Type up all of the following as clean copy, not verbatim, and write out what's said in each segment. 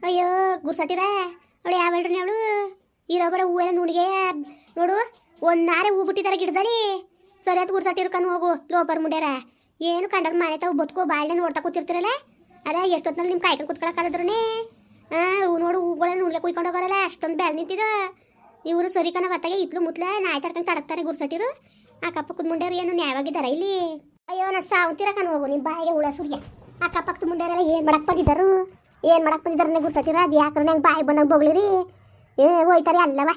ಅಯ್ಯೋ ಗುರ್ಸಟ್ಟಿರ ಅವಳು ಯಾವಳ್ರಿ ಅವಳು ಇರೋ ಬರೋ ಹೂವೆಲ್ಲ ನುಡಿಗೆ ನೋಡು ಒಂದಾರೆ ಹೂ ಬಿಟ್ಟಿದ್ದಾರೆ ಗಿಡದಲ್ಲಿ ಸರಿ ಅದು ಗುರ್ಸಟ್ಟಿರ್ಕೊಂಡು ಹೋಗು ಲೋಪರ್ ಮುಡ್ಯಾರ ಏನು ಕಂಡದ್ ಮನೆ ತಾವು ಬದುಕೋ ಬಾಳ್ನೆ ನೋಡ್ತಾ ಕೂತಿರ್ತಿರಲ್ಲ ಅಲ್ಲ ಎಷ್ಟೊತ್ತಿನಲ್ಲಿ ನಿಮ್ಮ ಕಾಯ್ಕೊಂಡು ಕೂತ್ಕೊಳಕ್ಕಾದ್ರೇ ನೋಡು ಹೂಗಳೆಲ್ಲ ನುಡ್ಗೆ ಕುಯ್ಕೊಂಡು ಹೋಗೋರಲ್ಲ ಅಷ್ಟೊಂದು ಬೆಳೆ ನಿಂತಿದ ಇವರು ಸರಿ ಕಣ ಹೊತ್ತಾಗೆ ಇತ್ಲು ಮುತ್ಲೆ ನಾಯಿ ತರ್ಕೊಂಡು ತಡಕ್ತಾರೆ ಗುರ್ಸಟ್ಟಿರು ಅಕ್ಕಪಕ್ಕದ ಮುಂಡ್ಯಾರು ಏನು ನ್ಯಾಯವಾಗಿದ್ದಾರ ಇಲ್ಲಿ ಅಯ್ಯೋ ನಾನು ಸಾವುತ್ತಿರಕನ್ ಹೋಗು ನಿಮ್ಮ ಬಾಯಿಗೆ ಹುಳ ಸುರಿಯ ಅಕ್ಕಪಕ್ಕದ ಮುಂಡ್ಯಾರೆಲ್ಲ ಏನು ಮಾಡಕ್ ಬಂದಿದ್ದಾರು ಏನು ಮಾಡಕ್ ಬಂದಿದ್ದಾರನ್ನೇ ಗುರ್ಸಟ್ಟಿರ ಅದು ಯಾಕ್ರೆ ನಂಗೆ ಬಾಯಿ ಬಂದಂಗೆ ಬೋಗ್ಲಿರಿ ಹೋಯ್ತಾರೆ ಎಲ್ಲವ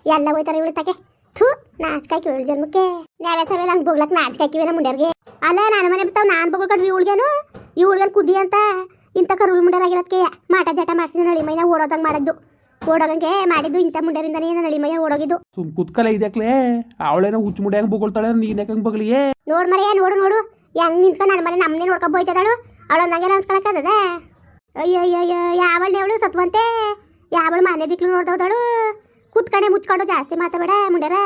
ಎಲ್ಲ ಹೋಯ್ತಾರೆ ಇವಳು ತಗೆ ಥೂ ನಾಚ್ಕಾಯ್ಕಿ ಇವಳು ಜನ್ಮಕ್ಕೆ ನಾವೇ ಸವೆಲ್ಲ ಹಂಗೆ ಬೋಗ್ಲಕ್ಕೆ ನಾಚ್ಕಾಯ್ಕಿವೇನ ಮುಂಡ್ಯಾರ್ಗೆ ಅಲ್ಲ ನಾನು ಮನೆ ಬಿತ್ತಾವ ನಾನು ಬೋಗ್ಕೊಡ್ರಿ ಇವಳಿಗೇನು ಕುದ್ದಿ ಅಂತ ಇಂಥ ಕರುಳು ಮುಂಡ್ಯಾರಾಗಿರೋದಕ್ಕೆ ಮಾಟ ಜಟ ಮಾಡಿಸಿದ ನಳಿ ಮೈನ ಓಡೋದಂಗೆ ಮಾಡಿದ್ದು ಓಡೋಗಂಗೆ ಮಾಡಿದ್ದು ಇಂಥ ಮುಂಡ್ಯಾರಿಂದನೇ ನಳಿ ಮೈಯ ಓಡೋಗಿದ್ದು ಸುಮ್ ಕುತ್ಕಲ ಇದಕ್ಲೆ ಅವಳೇನೋ ಹುಚ್ಚು ಮುಡಿ ಹೆಂಗೆ ಬೊಗಳ್ತಾಳೆ ನೀನ್ ಯಾಕೆ ಹಂಗೆ ಬಗ್ಲಿಯೇ ನೋಡ್ ಮರೆಯ ನೋಡು ಹೆಂಗ್ ನಿಂತ್ಕೊಂಡು ನನ್ನ ಮನೆ ನಮ್ಮನೆ ನೋಡ್ಕೊಂಡು ಹೋಯ್ತದಾಳು ಅವಳು ನಂಗೆಲ್ಲ ಅನ್ಸ್ಕೊಳಕ್ಕದ ಅಯ್ಯೋ ಅಯ್ಯೋ ಯಾವಳ್ಳಿ ಅವಳು ಸತ್ವಂತೆ ಯಾವಳು ಮನೆ ದಿಕ್ಲು ನೋಡ್ದವಳು ಕೂತ್ಕಡೆ ಮುಚ್ಕೊಂಡು ಜಾಸ್ತಿ ಮಾತಾಡ ಮುಂಡ್ಯಾರ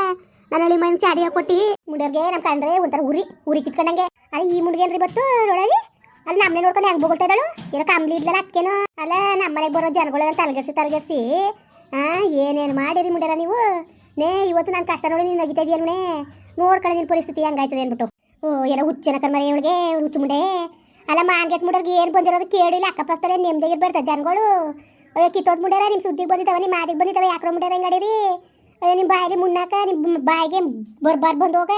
ನನ್ನ ಹಳ್ಳಿ ಮನೆ ಚಾಡಿಯ ಕೊಟ್ಟಿ ಮುಂಡ್ಯಾರ್ಗೆ ನಮ್ಮ ಕಂಡ್ರೆ ಒಂಥರ ಉರಿ ಕಿತ್ಕೊಂಡಂಗೆ ಅಲ್ಲ ಈ ಮುಂಡ್ಗೇನ್ರಿ ಬತ್ತು ನೋಡಲಿ ಅಲ್ಲಿ ನಮ್ಮನೆ ನೋಡ್ಕೊಂಡು ಹೆಂಗ್ ಬೋಗಳ್ತಾ ಇದ್ದಾಳು ಏನೋ ಕಂಬ್ಲಿ ಇದ್ಲಲ್ಲ ಅಕ್ಕೇನೋ ಅಲ್ಲ ನಮ್ಮ ಮನೆಗೆ ಬರೋ ಜನಗಳೆಲ್ಲ ತಲೆಗೆಡ್ಸಿ ಏನೇನು ಮಾಡಿರಿ ಮುಂಡ್ಯಾರ ನೀವು ಇವತ್ತು ನಾನು ಕಷ್ಟ ನೋಡಿ ನೀನು ನಗಿತಾ ಇದೆಯಲ್ವೇ ನೋಡ್ಕೊಂಡು ನಿನ್ನ ಪರಿಸ್ಥಿತಿ ಹಂಗಾಯ್ತದೆ ಅಂದ್ಬಿಟ್ಟು ಎಲ್ಲ ಹುಚ್ಚನ ಕರ್ಮರೆ ಇವಳಿಗೆ ಹುಚ್ಚು ಮುಂಡೆ ಅಲ್ಲ ಮಾನ್ಗೆಟ್ ಮುಂಡ್ರಿಗೆ ಏನು ಬಂದಿರೋದು ಕೇಳಿಲ್ಲ ಅಕ್ಕಪಕ್ಕದಲ್ಲೇ ನೆಮ್ಮದಿಗಿರ್ಬೇಡ್ತಾರೆ ಜನಗಳು ಅಯ್ಯೋ ಕಿತ್ತೋದ್ ಮುಂಡ್ಯಾರ ನಿಮ್ಮ ಸುದ್ದಿಗೆ ಬಂದಿದ್ದಾವೆ ನಿಮ್ಮ ಮಾದಿಗೆ ಬಂದಿದ್ದಾವೆ ಯಾಕ್ರೋ ಮುಂಡ್ಯಾರ ಹೆಂಗೆ ಅಡೀರಿ ಅಯ್ಯೋ ನಿಮ್ಮ ಬಾಯಿಗೆ ಮುನ್ನಾಕ ನಿಮ್ಮ ಬಾಯಿಗೆ ಬಂದು ಹೋಗ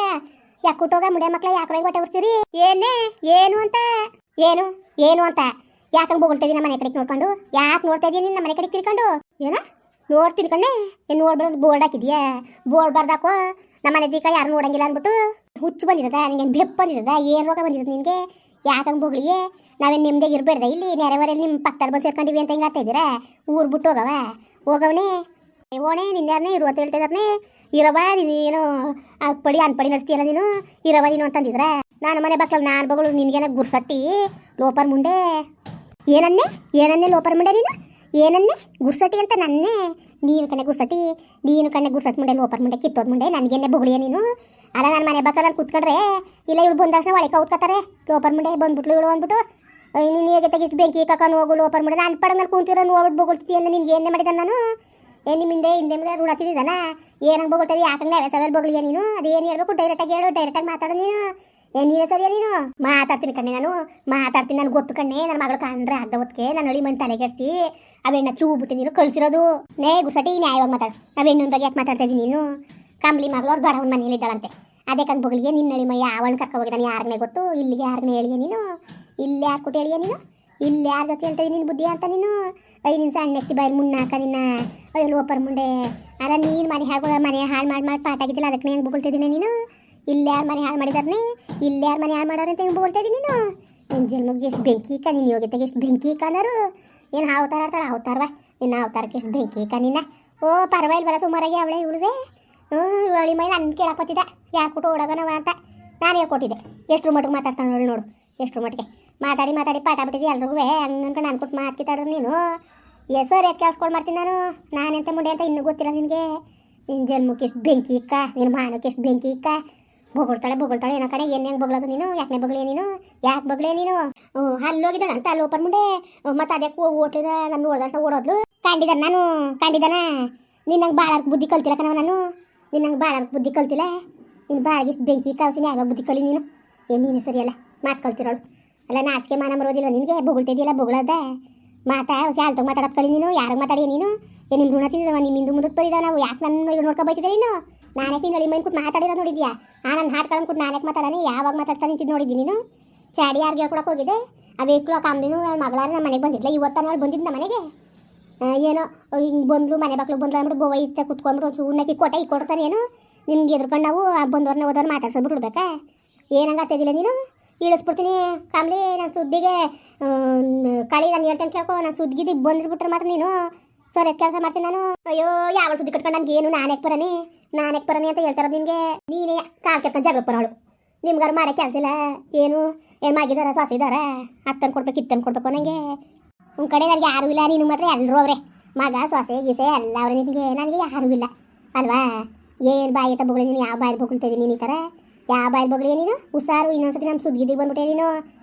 ಯಾಕೆ ಕೊಟ್ಟೋಗ ಮುಂಡೆ ಮಕ್ಳ ಯಾಕ್ರೋ ಹೊಟ್ಟೆ ಉರ್ಸಿರಿ ಏನು ಅಂತ ಯಾಕಂಗೆ ಬೋಗಳ್ತಾ ಇದೀನಿ ನಮ್ಮ ಮನೆ ಕಡೆಗೆ ನೋಡ್ಕೊಂಡು ಯಾಕೆ ನೋಡ್ತಾ ಇದೀನಿ ನಮ್ಮ ಮನೆ ಕಡೆಗೆ ತಿರ್ಕೊಂಡು ಏನ ನೋಡ್ತೀನಿ ಕಣ್ಣೆ ಏನು ನೋಡ್ಬಿಡೋದು ಬೋರ್ಡ್ ಹಾಕಿದ್ಯಾ ಬೋರ್ಡ್ ಬರ್ದಾಕೋ ನಮ್ಮ ಮನೆ ದೀಕ ಯಾರು ನೋಡಂಗಿಲ್ಲ ಅಂದ್ಬಿಟ್ಟು ಹುಚ್ಚು ಬಂದಿದ್ದದ ನಿಂಗೆ ಬೆಪ್ಪು ಬಂದಿದ್ದದ ಏನು ರೋಗ ಬಂದಿದ್ದದ ನಿನಗೆ ಯಾಕಂಗೆ ಬೋಗ್ಲಿಯೇ ನಾವೇನು ನಿಮ್ದೇ ಇರಬೇಡ್ದ ಇಲ್ಲಿ ನೆರೆವರೆಯಲ್ಲಿ ನಿಮ್ಮ ಪಕ್ಕದಲ್ಲಿ ಬಂದು ಸೇರ್ಕೊಂಡಿವಿ ಅಂತ ಹಿಂಗೆ ಆಡ್ತಾ ಇದ್ದೀರಾ ಊರು ಬಿಟ್ಟು ಹೋಗವನೇ ಓಣೆ ನಿನ್ಯಾರನೇ ಇರುವತ್ತು ಹೇಳ್ತಾ ಇದ್ದಾರನೇ ಇರವ ನೀನು ಪಡಿ ಅನ್ಪಡಿ ನಡೆಸ್ತೀಯಲ್ಲ ನೀನು ಇರವ ನೀನು ಅಂತಂದಿದ್ರ ನಾನು ಮನೆ ಬಸ್ಸಲ್ಲಿ ನಾನು ಬಗಳು ನಿನಗೇನ ಗುರ್ಸಟ್ಟಿ ಲೋಪರ್ ಮುಂಡೆ ಏನನ್ನೇ ಲೋಪರ್ ಮುಂಡೆ ನೀನು ಏನನ್ನೇ ಗುರ್ಸಟ್ಟಿ ಅಂತ ನನ್ನೇ ನೀನು ಕಣ್ಣೆ ಗುರ್ಸಟ್ಟಿ ಮುಂಡೆ ಲೋಪರ್ ಮುಂಡೆ ಕಿತ್ತೋದ್ ಮುಂಡೆ ನನಗೇನೆ ಬೊಗಳಿಯ ನೀನು ಅಲ್ಲ ನಾನು ಮನೆ ಬಕ್ಕಲ್ಲಿ ಕೂತ್ಕೊಂಡ್ರೆ ಇಲ್ಲ ಇವಳು ಬಂದ ತಕ್ಷಣ ಒಳಗೆ ಕೌತ್ಕೋತಾರೆ ಲೋಪರ್ ಮುಂಡೆ ಬಂದ್ಬಿಟ್ಲು ಇವಳು ಅಂದ್ಬಿಟ್ಟು ನೀನು ಹೇಗೆ ತೆಗಿಷ್ಟು ಬೆಂಕಿ ಕಕ್ಕನು ಹೋಗು ಲೋಪರ್ ಮುಂಡೆ ನಾನು ಪಡಂಗಲ್ಲಿ ಕೂತಿರೋ ನೋಡ್ಬಿಟ್ಟು ಬೊಗಳ್ತೀಯಲ್ಲ ನಿನ್ಗೆ ಏನೇ ಮಾಡಿದ ನಾನು ನಿಮ್ಮ ಹಿಂದೆ ಮುಂದೆ ಋಣತಿದ್ದಾನ ಏನಂಗೆ ಬೊಗಳ್ತದೆ ಯಾಕಂಗೆ ನಾವೇ ಸವೆಲ್ ಬೊಗಳಿಯ ನೀನು ಅದೇನು ಹೇಳ್ಬೇಕು ಡೈರೆಕ್ಟಾಗಿ ಹೇಳು ಡೈರೆಕ್ಟಾಗಿ ಮಾತಾಡೋ ನೀನು ನೀನೇ ಸರಿಯಾ ನೀನು ಮಾತಾಡ್ತೀನಿ ಕಣ್ಣೆ ನಾನು ಗೊತ್ತು ಕಣ್ಣೆ ನನ್ನ ಮಗಳು ಕಂಡ್ರೆ ಅರ್ಧ ಹೊತ್ತಿಗೆ ನಾನು ಹಳ್ಳಿ ಮನೆ ತಲೆಗೆಡ್ಸಿ ಅವೆಣ್ಣ ಚೂ ಬಿಟ್ಟು ನೀನು ಕಳಿಸಿರೋದು ಗುಸಟಿ ನ್ಯಾಯವಾಗಿ ಮಾತಾಡು ಅವೆಣ್ಣನ ಬಗ್ಗೆ ಯಾಕೆ ಮಾತಾಡ್ತಾ ಇದ್ದೀನಿ ನೀನು ಕಂಬ್ಲಿ ಮಗಳು ಅವ್ರು ದೊಡ್ಡವನ ಮನೇಲಿ ಇದ್ದಾಳಂತೆ ಅದೇ ಕಂಗೆ ಬೊಗಲಿಗೆ ನಿನ್ನ ಹಳ್ಳಿ ಮೈ ಅವಳನ್ನ ಕರ್ಕೊ ಹೋಗಿದ್ದಾನೆ ಯಾರನ್ನೇ ಗೊತ್ತು ಇಲ್ಲಿಗೆ ಯಾರನ್ನೇ ಹೇಳಿಯ ನೀನು ಇಲ್ಲಿ ಯಾರು ಕೊಟ್ಟು ಹೇಳಿಯ ನೀನು ಇಲ್ಲಿ ಯಾರ ಜೊತೆ ಹೇಳ್ತಾ ನಿನ್ನ ಬುದ್ಧಿ ಅಂತ ನೀನು ನಿನ್ನ ಸಣ್ಣ ಎತ್ತಿ ಬಾಯಲ್ಲಿ ಮುನ್ನಾಕ ನಿನ್ನ ಅಯ್ಯೋ ಲೋಪರ್ ಮುಂಡೆ ಅಲ್ಲ ನೀನು ಮನೆ ಹಾಳು ಮಾಡಿ ಪಾಟಾಗಿದ್ದಿಲ್ಲ ಅದಕ್ಕೆ ಹೆಂಗೆ ಬೊಗಳ್ತಿದ್ದೀನಿ ನೀನು ಇಲ್ಲಿ ಯಾರು ಮನೆ ಹಾಳು ಮಾಡಿದಾರನೇ ಇಲ್ಲಿ ಯಾರು ಮನೆ ಹಾಳು ಮಾಡೋರು ಅಂತ ಹೆಂಗೆ ಬೋಳ್ತಾ ಇದ್ದೀನಿ ನೀನು ನಿನ್ನ ಜನ್ಮಗೆ ಎಷ್ಟು ಬೆಂಕಿ ಇಕ್ಕ ನಿನ್ನ ಯೋಗ್ಯತೆಗೆ ಎಷ್ಟು ಬೆಂಕಿ ಇಕ್ಕಂದರು ಏನು ಅವತಾರ ಆಡ್ತಾಳೆ ಅವತಾರವ ನಿನ್ನ ಅವತಾರಕ್ಕೆ ಎಷ್ಟು ಬೆಂಕಿ ಇಕ್ಕ ನಿನ್ನ ಪರವಾಗಿಲ್ವಲ್ಲ ಸುಮಾರಾಗಿ ಅವಳೆ ಇವಳುವೆ ಇವಳಿ ಮೈ ನನ್ನ ಕೇಳಕ್ಕೊತ್ತಿದ್ದೆ ಯಾಕೆ ಓಡೋಗನವ ಅಂತ ನಾನು ಹೇಳ್ಕೊಟ್ಟಿದ್ದೆ ಎಷ್ಟ್ರ ಮಟ್ಟಿಗೆ ಮಾತಾಡ್ತಾನೆ ನೋಡು ಎಷ್ಟ್ರ ಮಟ್ಟಿಗೆ ಮಾತಾಡಿ ಪಾಠ ಬಿಟ್ಟಿದ್ದೆ ಎಲ್ರಿಗೂ ಹಂಗೆ ಅನ್ಕೊಂಡು ಅನ್ಕೊಟ್ಟು ಮಾತಾಡಿದ್ರು ನೀನು ಸರ್ ಎತ್ ಕೆಲ್ಸ್ಕೊಂಡು ಮಾಡ್ತೀನಿ ನಾನೆಂತ ಮುಂಡೆ ಅಂತ ಇನ್ನೂ ಗೊತ್ತಿಲ್ಲ ನಿನಗೆ ನಿನ್ನ ಜನ್ಮಕ್ಕೆ ಎಷ್ಟು ಬೆಂಕಿ ಇಕ್ಕ ನಿನ್ನ ಮಾನಕ್ಕೆ ಎಷ್ಟು ಬೆಂಕಿ ಇಕ್ಕ ಬೊಗಳ್ತಾಳೆ ಏನೋ ಕಡೆ ಹೆಂಗೆ ಬೊಗಳೋದು ನೀನು ಯಾಕೆ ಬೊಗಲಿಯ ನೀನು ನೀನು ಅಲ್ಲೋಗಿದ್ದಾನೆ ಅಂತ ಅಲ್ಲಿ ಓಪನ್ ಮುಂಡೆ ಮತ್ತೆ ಅದಕ್ಕೆ ಓಟ್ಲಿದ ನಾನು ನೋಡ್ದಂತ ಓಡೋದ್ಲು ಕಂಡಿದ್ದಾನ ನಿನ್ನಂಗೆ ಭಾಳ ಬುದ್ಧಿ ಕಲ್ತಿಲ್ಲ ಕಣವ ನಾನು ನಿನ್ನಂಗೆ ಭಾಳ ಬುದ್ಧಿ ಕಲ್ತಿಲ್ಲ ನಿನ್ನ ಭಾಳಗೆ ಇಷ್ಟು ಬೆಂಕಿ ಕಲ್ಸಿನಿ ಯಾವಾಗ ಬುದ್ಧಿ ಕಲಿ ನೀನು ನೀನು ಸರಿಯಲ್ಲ ಮಾತು ಕಲ್ತಿರೋಳು ಅಲ್ಲ ನಾಚಿಕೆ ಮಾನ ಬರೋದಿಲ್ಲ ನಿನಗೆ ಬೊಗಳ್ತಿದ್ಯಲ್ಲ ಬೊಗಳದ ಯಾಲ್ತಾಗ ಮಾತಾಡೋದು ಕಲಿ ನೀನು ಯಾರಿಗೆ ಮಾತಾಡಿಯ ನೀನು ನಿಮ್ಮ ಋಣ ತಿಂದಿದ್ದಾವ ನಿಮ್ಮ ಹಿಂದೆ ಮುಂದಕ್ಕೆ ಬರೀದಾವ ನಾವು ಯಾಕೆ ನನ್ನ ನೋಡ್ಕೊಬೈತಿದ್ದೆ ನೀನು ನಾನೇ ನಿನ್ನ ಹಳ್ಳಿ ಮೈನ್ ಕೊಟ್ಟು ಮಾತಾಡಿರೋದು ನೋಡಿದ್ಯಾ ನನ್ನ ಹಾಡು ಕಳ್ಕೊಂಡು ಕೊಟ್ಟು ನಾನೇ ಮಾತಾಡೋಣ ಯಾವಾಗ ಮಾತಾಡ್ತಾ ನಿಂತಿದ್ದು ನೋಡಿದ್ದೀನಿ ನೀನು ಚಾಡಿ ಯಾರಿಗೆ ಹೇಳ್ಕೊಡಕ್ಕೆ ಹೋಗಿದ್ದೆ ಆ ವೇಕ್ಲು ಕಾಮ್ಲಿನೂ ಮಗಳಾರ ನಮ್ಮ ಮನೆಗೆ ಬಂದಿದ್ಲ ಇವತ್ತಾನು ಅವಳು ಬಂದಿದ್ದು ನಮ್ಮ ಮನೆಗೆ ಏನೋ ಹಿಂಗೆ ಬಂದ್ಲು ಮನೆ ಬಾಕ್ಲು ಬಂದ್ಲು ಅಂದ್ಬಿಟ್ಟು ಬೋವ ಇಷ್ಟ ಕುತ್ಕೊಂಡ್ಬಿಟ್ಟು ಉಣ್ಣಕ್ಕೆ ಕೊಟ್ಟೆ ಈಗ ಕೊಡ್ತಾನೆ ಏನು ನಿನ್ಗೆ ಎದ್ಕೊಂಡು ನಾವು ಬಂದವ್ರನ್ನ ಹೋದವ್ರು ಮಾತಾಡ್ಸೋದು ಬಿಡ್ಬೇಕಾ ಏನಂಗೆ ಆಗ್ತಾಯಿದ್ದಿಲ್ಲ ನೀನು ಇಳಿಸ್ಬಿಡ್ತೀನಿ ಕಾಮ್ಲಿ ನಾನು ಸುದ್ದಿಗೆ ಕಳಿ ನಾನು ಹೇಳ್ತೇನೆ ಕೇಳ್ಕೊ ನಾನು ಸುದ್ದಿಗೆ ಬಂದ್ಬಿಟ್ರೆ ಮಾತ್ರ ನೀನು ಸರ್ ಕೆಲಸ ಮಾಡ್ತೀನಿ ನಾನು ಅಯ್ಯೋ ಯಾವ ಸುದ್ದಿ ಕಟ್ಕೊಂಡು ನನಗೆ ಏನು ನಾನೇಕ್ ಬರನಿ ಅಂತ ಹೇಳ್ತಾರ ನಿನಗೆ ನೀನೇ ಕಾಲು ಕೆಟ್ಕೊಂಡು ಜಗಳ ಬರೋಳು ನಿಮ್ಗಾರು ಮಾಡೋ ಕೆಲಸ ಇಲ್ಲ ಏನು ಮಾಡಿದಾರ ಸ್ವಾಸ ಇದ್ದಾರ ಅತ್ತನ್ ಕೊಡ್ಬೇಕು ಇತ್ತನ್ ಕೊಡ್ಬೇಕು ನನಗೆ ಒಂದು ಕಡೆ ನನಗೆ ಯಾರೂ ಇಲ್ಲ ನೀನು ಮಾತ್ರ ಎಲ್ಲರೂ ಅವರೇ ಮಗ ಸೊಸೆ ಗೀಸೆ ಎಲ್ಲ ಅವ್ರೆ ನನಗೆ ಯಾರೂ ಇಲ್ಲ ಅಲ್ವಾ ಏನು ಬಾಯಿ ಅಂತ ಬೊಗಳಿ ನೀನು ಯಾವ ಬಾಯಲ್ಲಿ ಬೊಗಳ್ತಾ ಇದ್ದೀನಿ ನೀನು ಈ ಥರ ಯಾವ ಬಾಯಲ್ಲಿ ಬೊಗಳಿ ನೀನು ಹುಷಾರು ಇನ್ನೊಂದ್ಸತಿ ನಮ್ಮ ಸುದ್ದಿಗೆ ಬಂದ್ಬಿಟ್ಟೆ ನೀನು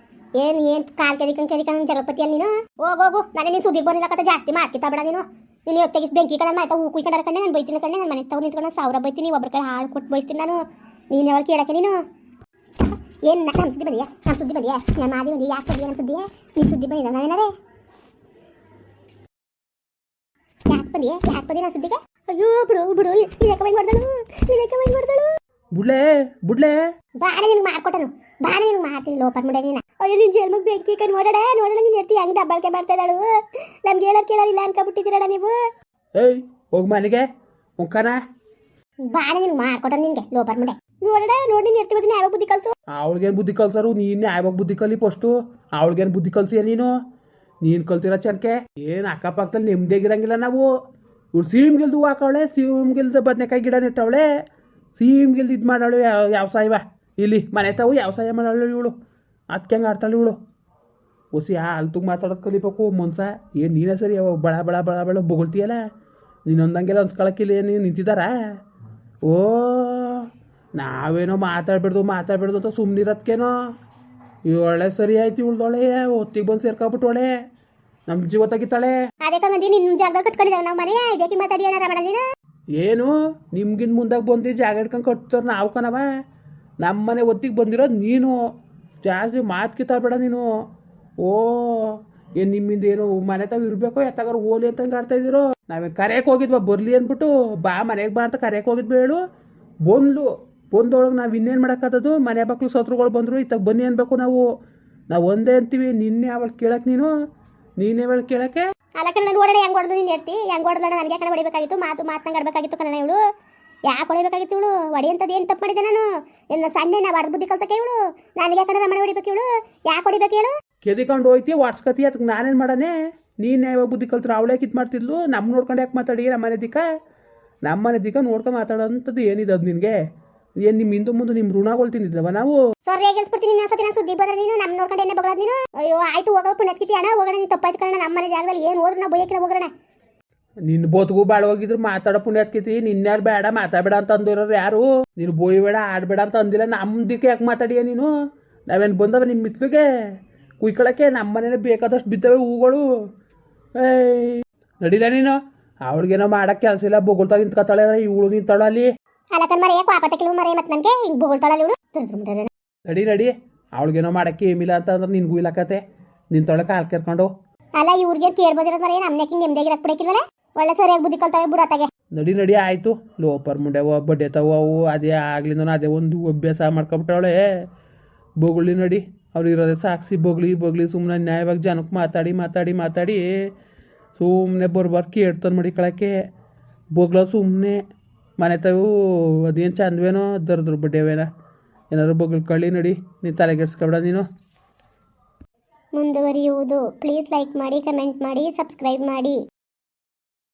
ಏನು ಕಾಲ್ ಕೆರಿಕಂಗ್ ಜಗಪತಿಯಲ್ಲಿ ನೀನು ಹೋಗು ನಾನೇ ನೀನು ಸುದ್ದಿಗೆ ಬರಲಿಲ್ಲ ಕತೆ ಜಾಸ್ತಿ ಮಾರ್ಕಿತಾ ಬೇಡ ನೀನು ತೆಗಿಸ್ ಬೆಂಕಿ ಕಡೆ ಆಯ್ತಾ ಹೂ ಕುಯ್ಕೊಂಡು ಕಣ್ಣೆ ನಾನು ಬೈತೀನಿ ಕಣ್ಣೆ ನನ್ನ ಮನೆ ತಗೊಂಡು ನಿಂತ್ಕೊಂಡು 1000 ಬೈತೀನಿ ಒಬ್ಬರ ಕೈ ಹಾಳು ಕೊಟ್ಟು ಬೈತೀನಿ ನಾನು ನೀನು ಯಾವಾಗ ಕೇಳಕ್ಕೆ ನೀನು ಏನು ನಮ್ಮ ಸುದ್ದಿ ಬಂದಿಯಾ ನಾನು ಮಾದಿ ಬಂದಿ ಯಾಕೆ ಬಂದಿಯಾ ನಮ್ಮ ಸುದ್ದಿ ನೀನು ಸುದ್ದಿ ಬಂದಿದ್ದ ನಾವೇನಾರೇ ಯಾಕೆ ಬಂದಿ ನನ್ನ ಸುದ್ದಿಗೆ ಅಯ್ಯೋ ಬಿಡು ಇದಕ್ಕೆ ಬೈ ಮಾಡ್ದಳು ಬುಡ್ಲೆ ಬಾಳೆ ನಿನ್ಗೆ ಮಾಡ್ಕೊಟ್ಟನು ಬಾಳೆ ನಿನ್ಗೆ ಮಾಡ್ತೀನಿ ಲೋಪರ್ ಮುಡೆ ನೀನು ಅಯ್ಯೋ ನೀನು ಜೇಲ್ಮಗ್ ಬೆಂಕಿ ಕಣ್ ನೋಡೋಣ ನೀನು ಎತ್ತಿ ಹೆಂಗೆ ದಬ್ಬಾಳಿಕೆ ಮಾಡ್ತಾ ಇದ್ದಾಳು ನಮ್ಗೆ ಕೇಳೋರಿಲ್ಲ ಅನ್ಕೊಬಿಟ್ಟಿದ್ದೀರಡ ನೀವು ಏಯ್ ಹೋಗಿ ಮನೆಗೆ ಮುಖಾನ ಬಾಳೆ ನಿನ್ಗೆ ಮಾಡ್ಕೊಟ್ಟನು ನಿನಗೆ ಲೋಪರ್ ಮುಡೆ ನೋಡಿ ನೀನು ಎತ್ತಿ ಯಾವಾಗ ಬುದ್ಧಿ ಕಲ್ತು ಅವಳಿಗೇನು ಬುದ್ಧಿ ಕಲ್ಸರು ನೀನು ಯಾವಾಗ ಬುದ್ಧಿ ಕಲಿ ಫಸ್ಟು ಅವಳಿಗೇನು ಬುದ್ಧಿ ಕಲ್ಸಿಯ ನೀನು ಕಲ್ತಿರೋ ಚನ್ಕೆ ಏನು ಅಕ್ಕಪಕ್ಕದಲ್ಲಿ ನೆಮ್ಮದಿಯಾಗಿರಂಗಿಲ್ಲ ನಾವು ಇವ್ಳು ಸೀಮ್ಗಿಲ್ದು ಹಾಕವಳೆ ಸೀಮ್ಗಿಲ್ದ ಬದನೆಕಾಯಿ ಗಿಡ ನೆಟ್ಟವಳೆ ಸೀಮ್ಗಿಲ್ದು ಇದು ಮಾಡೋಳು ವ್ಯವಸಾಯವ ಇಲ್ಲಿ ಮನೆ ತಾವು ವ್ಯವಸಾಯ ಮಾಡೋಳು ಇವಳು ಅದಕ್ಕೆ ಹೆಂಗೆ ಆಡ್ತಾಳೆ ಇವಳು ಹೊಸಿ ಅಲ್ತುಗೆ ಮಾತಾಡೋದು ಕಲಿಬೇಕು ಮನ್ಸ ಏನು ನೀನೇ ಸರಿ ಅವ ಬಳ ಬೊಗಳ್ತೀಯಲ್ಲ ನೀನೊಂದಂಗೆಲ್ಲ ಅನ್ಸ್ಕೊಳಕ್ಕಿಲ್ಲ ಏನು ನಿಂತಿದ್ದಾರಾ ಓ ನಾವೇನೋ ಮಾತಾಡ್ಬಿಡ್ದು ಅಂತ ಸುಮ್ಮನಿರೋದ್ಕೇನೋ ಒಳ್ಳೆ ಸರಿ ಆಯ್ತು ಇವಳ್ದೊಳೆ ಹೊತ್ತಿಗೆ ಬಂದು ಸೇರ್ಕೊಬಿಟ್ಟೊಳೆ ನಮ್ಮ ಜೀವ ತೆಗಿತಾಳೆ ಅದಕ್ಕೆ ಮಂದಿ ನಿನ್ನ ಜಾಗದಲ್ಲಿ ಕಟ್ಕೊಂಡಿದ್ದಾವೆ ನಾವು ಮನೆ ಇದಕ್ಕೆ ಮಾತಾಡಿ ಏನಾರ ಮಾಡೋಣ ನೀನು ಏನು ನಿಮ್ಗಿನ್ ಮುಂದಾಗ ಬಂದು ಜಾಗ ಹಿಡ್ಕೊಂಡು ಕಟ್ತಾರೆ ನಾವು ಕಣವ ನಮ್ಮ ಮನೆ ಒತ್ತಿಗೆ ಬಂದಿರೋದು ನೀನು ಜಾಸ್ತಿ ಮಾತು ಕಿತ್ತಾಬೇಡ ನೀನು ಓ ಏನು ನಿಮ್ಮಿಂದ ಏನು ಮನೆ ತಾವು ಇರಬೇಕು ಎತ್ತಾಗಾರ ಓಲಿ ಅಂತ ಹಂಗೆ ಆಡ್ತಾ ಇದ್ದೀರೋ ನಾವೇ ಕರೆಯಕ್ಕೆ ಹೋಗಿದ್ವಾ ಬರಲಿ ಅಂದ್ಬಿಟ್ಟು ಮನೆಗೆ ಬಾ ಅಂತ ಕರೆಯಕ್ಕೆ ಹೋಗಿದ್ವಿ ಹೇಳು ಬಂದೊಳಗೆ ನಾವು ಇನ್ನೇನು ಮಾಡೋಕ್ಕಾದದು ಮನೆ ಮಕ್ಕಳು ಶತ್ರುಗಳು ಬಂದರು ಇತ್ತಾಗ ಬನ್ನಿ ಅನ್ಬೇಕು ನಾವು ಒಂದೇ ಅಂತೀವಿ ನಿನ್ನೆ ಅವಳು ಕೇಳಕ್ಕೆ ನೀನೇ ಅವಳು ಕೇಳಕ್ಕೆ ಅಲ್ಲ ಕಣ ನೋಡೋಣ ಹೆಂಗೆ ಹೊಡೆದು ನೀನು ಎತ್ತಿ ಹೆಂಗೆ ಹೊಡೆದ ನನಗೆ ಕಡೆ ಹೊಡಿಬೇಕಾಗಿತ್ತು ಮಾತಂಗೆ ಆಡಬೇಕಾಗಿತ್ತು ಕಣ ಇವಳು ಯಾಕೆ ಹೊಡಿಬೇಕಾಗಿತ್ತು ಇವಳು ಹೊಡಿಯಂಥದ್ದು ಏನು ತಪ್ಪು ಮಾಡಿದೆ ನಾನು ಎಲ್ಲ ಸಣ್ಣ ನಾವು ಹೊಡೆದು ಬುದ್ಧಿ ಕಲ್ಸಕ್ಕೆ ಇವಳು ನನಗೆ ಕಡೆ ರಮಣೆ ಹೊಡಿಬೇಕು ಇವಳು ಯಾಕೆ ಹೊಡಿಬೇಕು ಹೇಳು ಕೆದಿಕೊಂಡು ಹೋಯ್ತಿ ವಾಟ್ಸ್ಕತಿ ಅದಕ್ಕೆ ನಾನೇನು ಮಾಡಾನೆ ನೀನು ಯಾವಾಗ ಬುದ್ಧಿ ಕಲ್ತ್ರು ಅವಳೇ ಕಿತ್ತು ಮಾಡ್ತಿದ್ಲು ನಮ್ಮ ನೋಡ್ಕೊಂಡು ಯಾಕೆ ಮಾತಾಡಿ ನಮ್ಮ ಮನೆ ದಿಕ್ಕ ನೋಡ್ಕೊಂಡು ಮಾತಾಡೋಂಥದ್ದು ಏನಿದೆ ಅದು ನಿನಗೆ ಏನು ನಿಮ್ಮ ಹಿಂದೆ ಮುಂದೆ ನಿಮ್ಮ ಋಣಗಳು ತಿಂದಿದ್ದವ ನಾವು ಸರ್ ಹೇಳ್ಸ್ಬಿಡ್ತೀನಿ ಇನ್ನೊಂದು ಸತಿ ನಾನು ಸುದ್ದಿ ಬಂದ್ರೆ ನೀನು ನಮ್ಮ ನೋಡ್ಕೊಂಡು ಎಣ್ಣೆ ಬಗಳದ್ ನೀನು ಅಯ್ಯೋ ಆಯ್ತು ಹೋಗೋ ಪುಣ್ಯತ್ಕಿತಿ ಅಣ್ಣ ಹೋಗೋಣ ನೀನು ತಪ್ಪಾಯ್ತು ಕಣ ನಮ್ಮ ಮನೆ ಜಾಗದಲ್ಲಿ ಏನು ಹೋದ್ರು ನಾವು ಬೈಯಕ್ಕಿಲ್ಲ ಹೋಗೋಣ ನಿನ್ನ ಬೋತ್ಗೂ ಬಾಳ ಹೋಗಿದ್ರು ಮಾತಾಡೋ ಪುಣ್ಯತ್ಕಿತಿ ನಿನ್ಯಾರು ಬೇಡ ಮಾತಾಡಬೇಡ ಅಂತ ಅಂದಿರೋರು ಯಾರು ನೀನು ಬೋಯ್ ಬೇಡ ಆಡಬೇಡ ಅಂತ ಅಂದಿಲ್ಲ ನಮ್ಮ ದಿಕ್ಕ ಯಾಕೆ ಮಾತಾಡಿಯ ನೀನು ನಾವೇನು ಬಂದವ ನಿಮ್ಮ ಮಿತ್ಲಿಗೆ ಕುಯ್ಕೊಳಕ್ಕೆ ನಮ್ಮ ಮನೇಲಿ ಬೇಕಾದಷ್ಟು ಬಿದ್ದವೆ ಹೂಗಳು ಏಯ್ ನಡಿಲ್ಲ ನೀನು ಅವಳಿಗೇನೋ ಮಾಡೋಕ್ಕೆ ಕೆಲಸ ಇಲ್ಲ ಬೊಗಳ್ತಾ ನಿಂತ್ಕೊತಾಳೆ ಇವಳು ನಿಂತಾಳ ಅಲ್ಲಿ ಅಲ್ಲಕನ್ ಮರೆ ಪಾಪತ ಕೆಲವು ಮರೆ ಮತ್ತೆ ನನಗೆ ಹಿಂಗೆ ಬೊಗಳ್ತಾಳಲ್ಲ ಇವಳು ನಡಿ ಅವಳಿಗೇನೋ ಮಾಡೋಕ್ಕೆ ಏಮಿಲ್ಲ ಅಂತ ಅಂದ್ರೆ ನಿನ್ಗೂ ಇಲ್ಲಕತೆ ನಿಂತೊಳಗೆ ಕಾಲು ಕೆರ್ಕೊಂಡು ಅಲ್ಲ ಇವ್ರಿಗೆ ಕೇಳ್ಬೋದಿರೋದು ಮರೆ ನಮ್ಮನೆ ಹಿಂಗೆ ನೆಮ್ಮದಿಯಾಗಿ ಬಿಡಕ್ಕಿಲ್ವಲ್ಲ ಒಳ್ಳೆ ಸರಿಯಾಗಿ ಬುದ್ಧಿ ಕಲ್ತಾವೆ ಬಿಡತ್ತಾಗೆ ನಡಿ ಆಯಿತು ಲೋಪರ್ ಮುಂಡೆವ ಬಡ್ಡೆ ತವ ಅವು ಅದೇ ಆಗ್ಲಿಂದ ಅದೇ ಒಂದು ಅಭ್ಯಾಸ ಮಾಡ್ಕೊಬಿಟ್ಟವಳೆ ಬೊಗಳಿ ನಡಿ ಅವ್ರು ಇರೋದೇ ಸಾಕ್ಷಿ ಬೊಗಳಿ ಸುಮ್ಮನೆ ನ್ಯಾಯವಾಗಿ ಜನಕ್ಕೆ ಮಾತಾಡಿ ಸುಮ್ಮನೆ ಬರ್ಬಾರ್ದು ಕೇಳ್ತಾನೆ ಮಡಿಕೊಳಕ್ಕೆ ಬೊಗ್ಳ ಸುಮ್ಮನೆ ಮನೆ ತಾವು ಅದೇನು ಚಂದವೇನೋ ದರ್ದ್ರ ಬಡ್ಡೆವೇನ ಏನಾದ್ರು ಬೊಗಳ್ಕೊಳ್ಳಿ ನಡಿ ನೀನು ತಲೆಗೆಡ್ಸ್ಕೊಬೇಡ ನೀನು ಮುಂದುವರಿಯುವುದು ಪ್ಲೀಸ್ ಲೈಕ್ ಮಾಡಿ ಕಮೆಂಟ್ ಮಾಡಿ ಸಬ್ಸ್ಕ್ರೈಬ್ ಮಾಡಿ